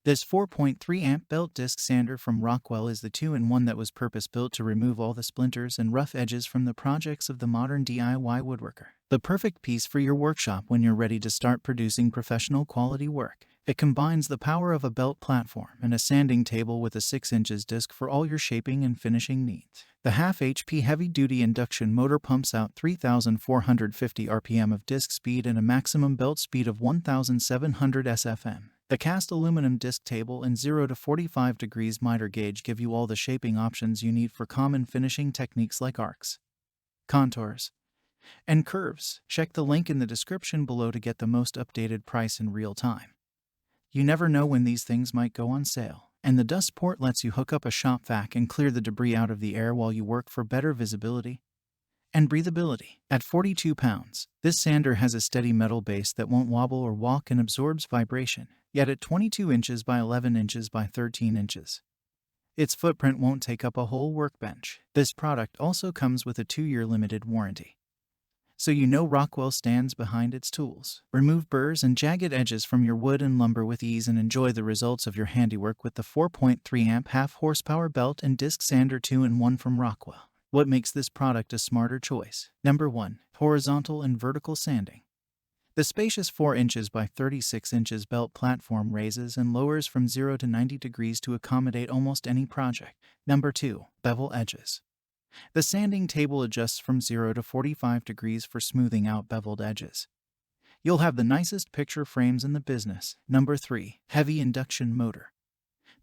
This 4.3 amp belt disc sander from Rockwell is the 2-in-1 that was purpose-built to remove all the splinters and rough edges from the projects of the modern DIY woodworker. The perfect piece for your workshop when you're ready to start producing professional quality work. It combines the power of a belt platform and a sanding table with a 6 inches disc for all your shaping and finishing needs. The half HP heavy-duty induction motor pumps out 3,450 RPM of disc speed and a maximum belt speed of 1,700 SFM. The cast aluminum disc table and 0 to 45 degrees mitre gauge give you all the shaping options you need for common finishing techniques like arcs, contours, and curves. Check the link in the description below to get the most updated price in real time. You never know when these things might go on sale. And the dust port lets you hook up a shop vac and clear the debris out of the air while you work for better visibility and breathability. At 42 pounds, this sander has a steady metal base that won't wobble or walk and absorbs vibration. Yet at 22 inches by 11 inches by 13 inches, its footprint won't take up a whole workbench. This product also comes with a 2-year limited warranty, so you know Rockwell stands behind its tools. Remove burrs and jagged edges from your wood and lumber with ease and enjoy the results of your handiwork with the 4.3 amp half horsepower belt and disc sander 2-in-1 from Rockwell. What makes this product a smarter choice? Number 1. Horizontal and vertical sanding. The spacious 4 inches by 36 inches belt platform raises and lowers from 0 to 90 degrees to accommodate almost any project. Number 2. Bevel edges. The sanding table adjusts from 0 to 45 degrees for smoothing out beveled edges. You'll have the nicest picture frames in the business. Number 3. Heavy induction motor.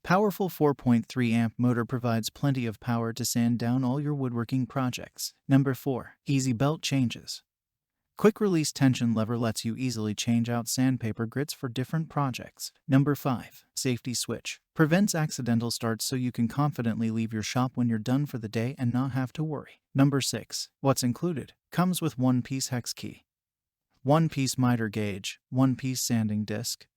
Powerful 4.3 amp motor provides plenty of power to sand down all your woodworking projects. Number 4. Easy belt changes. Quick release tension lever lets you easily change out sandpaper grits for different projects. Number 5. Safety switch. Prevents accidental starts so you can confidently leave your shop when you're done for the day and not have to worry. Number 6. What's included? Comes with 1-piece hex key, 1-piece mitre gauge, 1-piece sanding disc,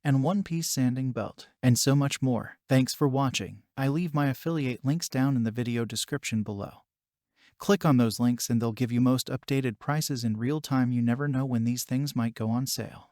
and 1-piece sanding belt, and so much more. Thanks for watching. I leave my affiliate links down in the video description below. Click on those links and they'll give you most updated prices in real time. You never know when these things might go on sale.